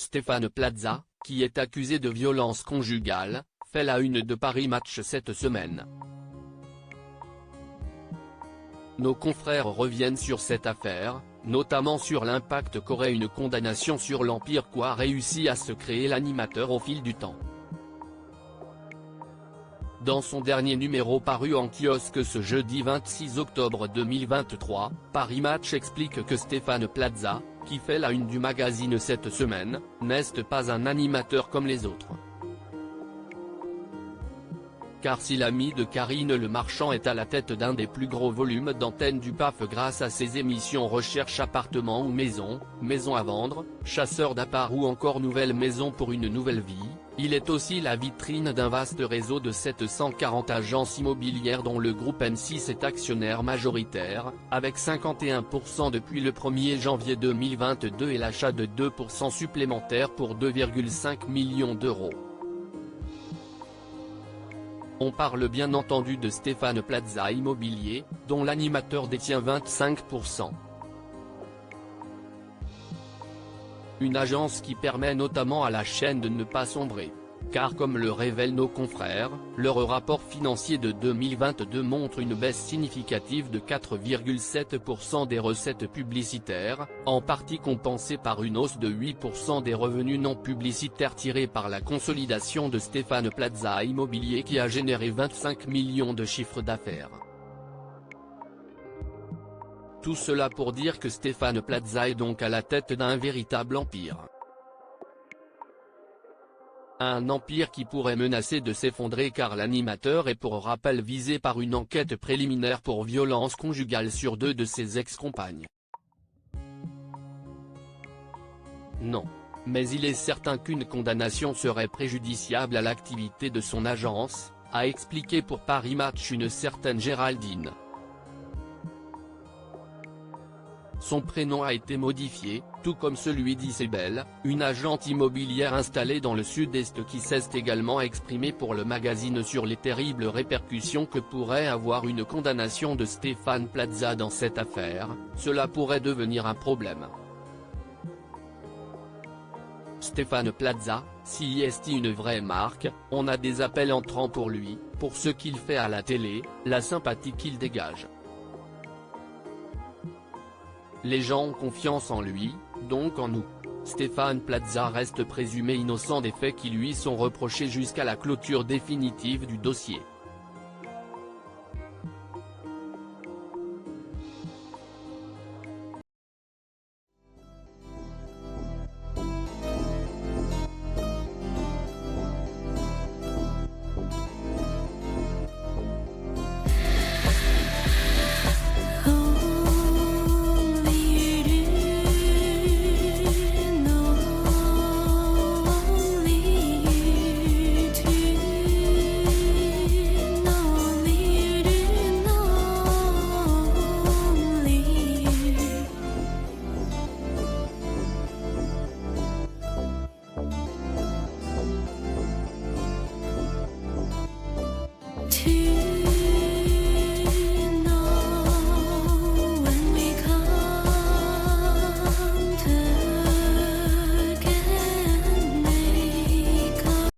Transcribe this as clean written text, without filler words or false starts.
Stéphane Plaza, qui est accusé de violence conjugale, fait la une de Paris Match cette semaine. Nos confrères reviennent sur cette affaire, notamment sur l'impact qu'aurait une condamnation sur l'Empire qu'a réussi à se créer l'animateur au fil du temps. Dans son dernier numéro paru en kiosque ce jeudi 26 octobre 2023, Paris Match explique que Stéphane Plaza, qui fait la une du magazine cette semaine, n'est pas un animateur comme les autres. Car si l'ami de Karine Le Marchand est à la tête d'un des plus gros volumes d'antenne du PAF grâce à ses émissions Recherche appartement ou maison, Maison à vendre, Chasseur d'appart ou encore Nouvelle maison pour une nouvelle vie, il est aussi la vitrine d'un vaste réseau de 740 agences immobilières dont le groupe M6 est actionnaire majoritaire, avec 51% depuis le 1er janvier 2022 et l'achat de 2% supplémentaires pour 2,5 millions d'euros. On parle bien entendu de Stéphane Plaza Immobilier, dont l'animateur détient 25%. Une agence qui permet notamment à la chaîne de ne pas sombrer. Car comme le révèlent nos confrères, leur rapport financier de 2022 montre une baisse significative de 4,7% des recettes publicitaires, en partie compensée par une hausse de 8% des revenus non publicitaires tirés par la consolidation de Stéphane Plaza Immobilier qui a généré 25 millions de chiffre d'affaires. Tout cela pour dire que Stéphane Plaza est donc à la tête d'un véritable empire. Un empire qui pourrait menacer de s'effondrer car l'animateur est pour rappel visé par une enquête préliminaire pour violence conjugale sur 2 de ses ex-compagnes. Non. Mais il est certain qu'une condamnation serait préjudiciable à l'activité de son agence, a expliqué pour Paris Match une certaine Géraldine. Son prénom a été modifié, tout comme celui d'Isabelle, une agente immobilière installée dans le sud-est qui s'est également exprimée pour le magazine sur les terribles répercussions que pourrait avoir une condamnation de Stéphane Plaza dans cette affaire. Cela pourrait devenir un problème. Stéphane Plaza, s'il est une vraie marque, on a des appels entrants pour lui, pour ce qu'il fait à la télé, la sympathie qu'il dégage. Les gens ont confiance en lui, donc en nous. Stéphane Plaza reste présumé innocent des faits qui lui sont reprochés jusqu'à la clôture définitive du dossier.